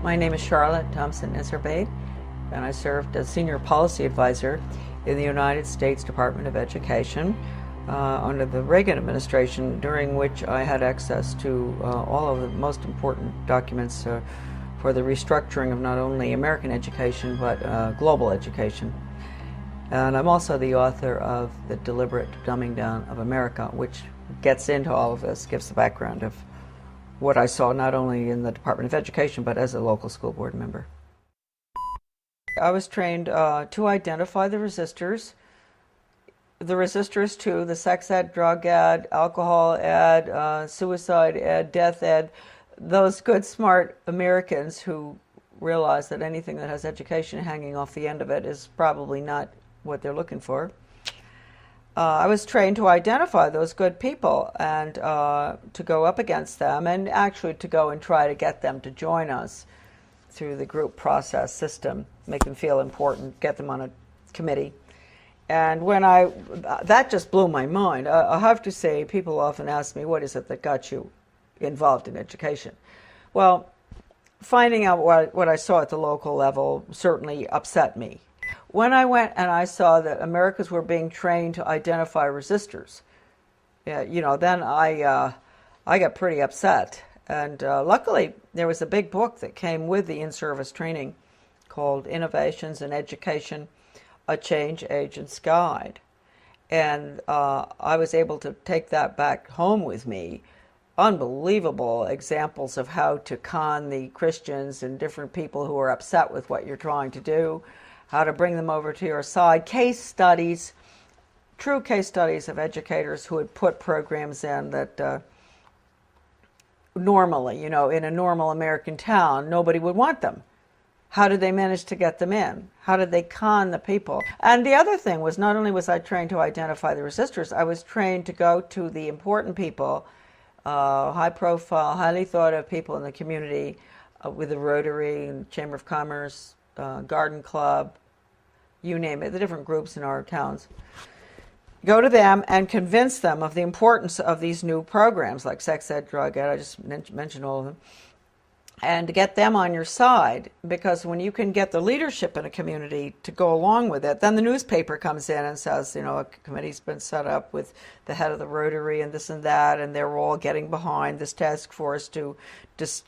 My name is Charlotte Thompson Iserbyt, and I served as Senior Policy Advisor in the United States Department of Education under the Reagan administration, during which I had access to all of the most important documents for the restructuring of not only American education but global education. And I'm also the author of The Deliberate Dumbing Down of America, which gets into all of this, gives the background of what I saw not only in the Department of Education but as a local school board member. I was trained to identify the resistors to the sex ed, drug ed, alcohol ed, suicide ed, death ed, those good, smart Americans who realize that anything that has education hanging off the end of it is probably not what they're looking for. I was trained to identify those good people and to go up against them, and actually to go and try to get them to join us through the group process system, make them feel important, get them on a committee. And that just blew my mind. I have to say, people often ask me, what is it that got you involved in education? Well, finding out what I saw at the local level certainly upset me. When I went and I saw that Americans were being trained to identify resistors, then I got pretty upset. And luckily, there was a big book that came with the in-service training called Innovations in Education, A Change Agent's Guide. And I was able to take that back home with me. Unbelievable examples of how to con the Christians and different people who are upset with what you're trying to do, how to bring them over to your side, case studies, true case studies of educators who had put programs in that normally, in a normal American town, nobody would want them. How did they manage to get them in? How did they con the people? And the other thing was, not only was I trained to identify the resistors, I was trained to go to the important people, high profile, highly thought of people in the community, with the Rotary and Chamber of Commerce, Garden Club, you name it, the different groups in our towns. Go to them and convince them of the importance of these new programs like sex ed, drug ed, I just mentioned all of them, and to get them on your side, because when you can get the leadership in a community to go along with it, then the newspaper comes in and says, a committee's been set up with the head of the Rotary and this and that, and they're all getting behind this task force to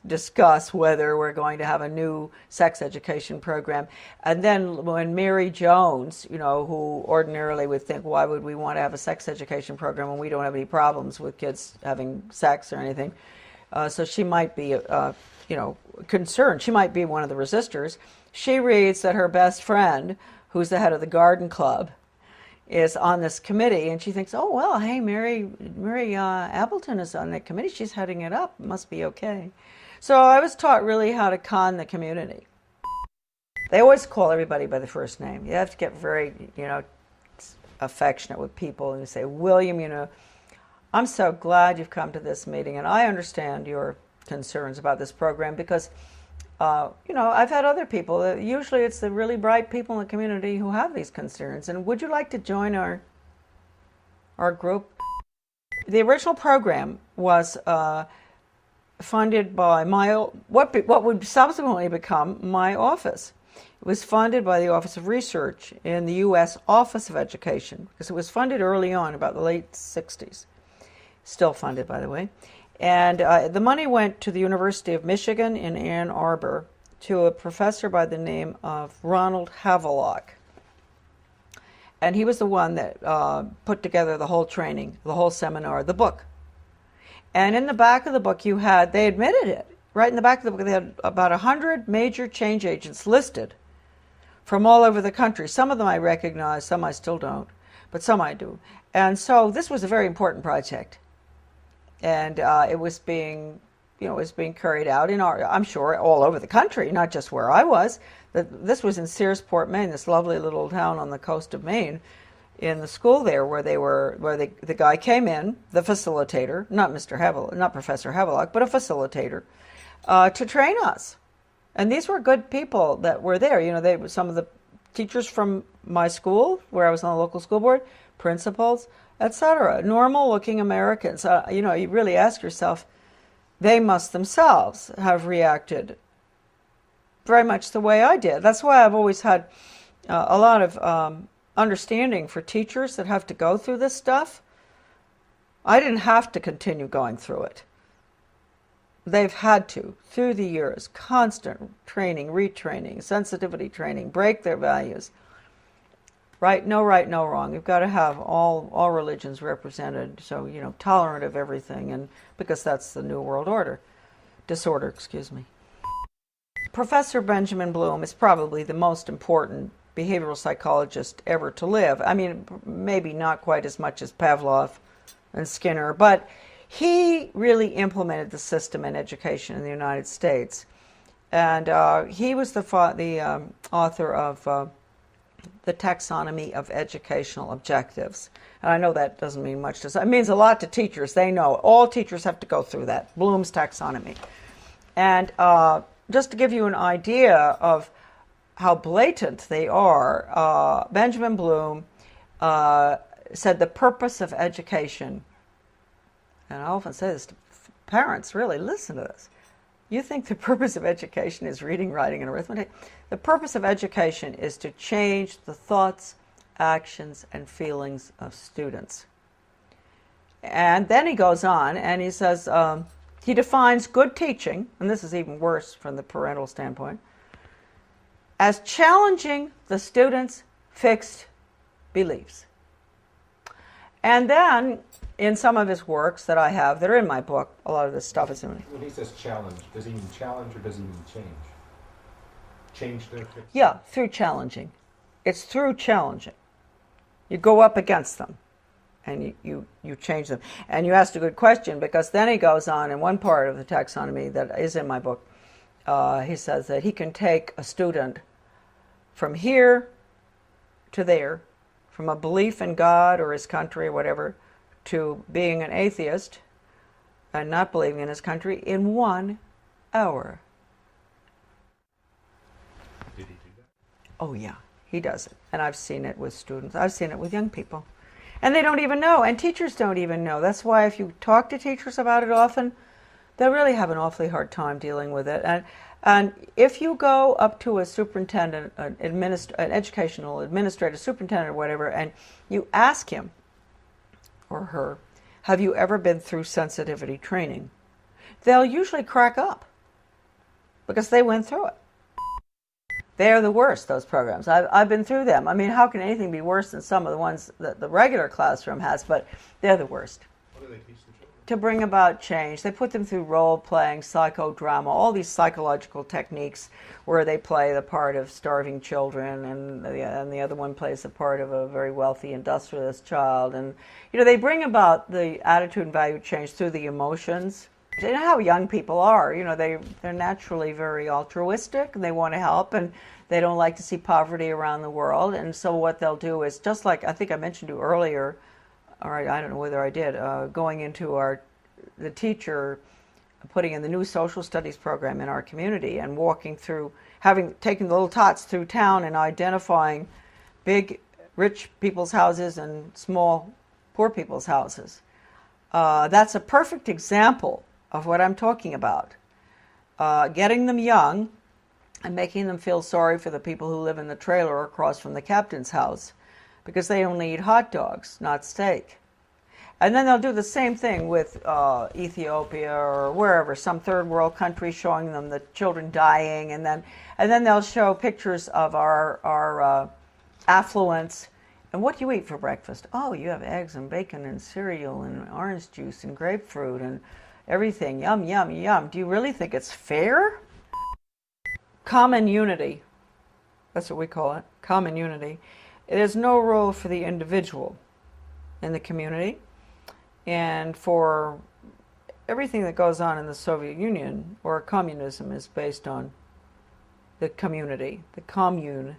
discuss whether we're going to have a new sex education program. And then when Mary Jones, who ordinarily would think, why would we want to have a sex education program when we don't have any problems with kids having sex or anything? So she might be concerned. She might be one of the resistors. She reads that her best friend, who's the head of the Garden Club, is on this committee, and she thinks, oh, well, hey, Mary Appleton is on that committee. She's heading it up. It must be okay. So I was taught really how to con the community. They always call everybody by the first name. You have to get very, affectionate with people, and you say, William, I'm so glad you've come to this meeting, and I understand your concerns about this program because, I've had other people, usually it's the really bright people in the community who have these concerns, and would you like to join our group? The original program was funded by what would subsequently become my office. It was funded by the Office of Research in the U.S. Office of Education, because it was funded early on, about the late 60s. Still funded, by the way. And the money went to the University of Michigan in Ann Arbor to a professor by the name of Ronald Havelock. And he was the one that put together the whole training, the whole seminar, the book. And in the back of the book they admitted it. Right in the back of the book, they had about 100 major change agents listed from all over the country. Some of them I recognize, some I still don't, but some I do. And so this was a very important project. And it was being carried out I'm sure, all over the country, not just where I was. This was in Searsport, Maine, this lovely little town on the coast of Maine, in the school there where the guy came in, the facilitator, not Professor Havelock, but a facilitator, to train us. And these were good people that were there. They were some of the teachers from my school, where I was on the local school board, principals, etc. Normal-looking Americans. You really ask yourself, they must themselves have reacted very much the way I did. That's why I've always had a lot of understanding for teachers that have to go through this stuff. I didn't have to continue going through it. They've had to, through the years, constant training, retraining, sensitivity training, break their values. Right, no wrong. You've got to have all religions represented, so, you know, tolerant of everything, and because that's the New World disorder, excuse me. Professor Benjamin Bloom is probably the most important behavioral psychologist ever to live. I mean, maybe not quite as much as Pavlov and Skinner, but he really implemented the system in education in the United States. And he was the author of the Taxonomy of Educational Objectives. And I know that doesn't mean much to us. It means a lot to teachers. They know. All teachers have to go through that, Bloom's taxonomy. And just to give you an idea of how blatant they are, Benjamin Bloom said the purpose of education, and I often say this to parents, really, listen to this. You think the purpose of education is reading, writing, and arithmetic? The purpose of education is to change the thoughts, actions, and feelings of students. And then he goes on and he says, he defines good teaching, and this is even worse from the parental standpoint, as challenging the students' fixed beliefs. And then, in some of his works that I have, that are in my book, a lot of this stuff is in it. When he says challenge, does he mean challenge or does he mean change? Change their fixed? Yeah, through challenging. It's through challenging. You go up against them, and you change them. And you asked a good question, because then he goes on in one part of the taxonomy that is in my book. He says that he can take a student from here to there, from a belief in God or his country or whatever, to being an atheist and not believing in his country in 1 hour. Did he do that? Oh yeah, he does it. And I've seen it with students. I've seen it with young people. And they don't even know, and teachers don't even know. That's why if you talk to teachers about it often, they'll really have an awfully hard time dealing with it. And if you go up to a superintendent, an educational administrator, superintendent or whatever, and you ask him or her, have you ever been through sensitivity training? They'll usually crack up because they went through it. They're the worst, those programs. I've been through them. I mean, how can anything be worse than some of the ones that the regular classroom has, but they're the worst. What do they teach the children? To bring about change. They put them through role-playing, psychodrama, all these psychological techniques where they play the part of starving children, and the other one plays the part of a very wealthy industrialist child. And, you know, they bring about the attitude and value change through the emotions. You know how young people are. You know, they're naturally very altruistic, and they want to help, and they don't like to see poverty around the world. And so what they'll do is, just like I think I mentioned to you earlier, or I don't know whether I did, going into the teacher putting in the new social studies program in our community and walking through, taken the little tots through town and identifying big rich people's houses and small poor people's houses. That's a perfect example of what I'm talking about. Getting them young and making them feel sorry for the people who live in the trailer across from the captain's house, because they only eat hot dogs, not steak. And then they'll do the same thing with Ethiopia or wherever, some third world country, showing them the children dying, and then they'll show pictures of our affluence. And what do you eat for breakfast? Oh, you have eggs and bacon and cereal and orange juice and grapefruit and everything. Yum, yum, yum. Do you really think it's fair? Common unity. That's what we call it, common unity. There's no role for the individual in the community. And for everything that goes on in the Soviet Union or communism is based on the community, the commune.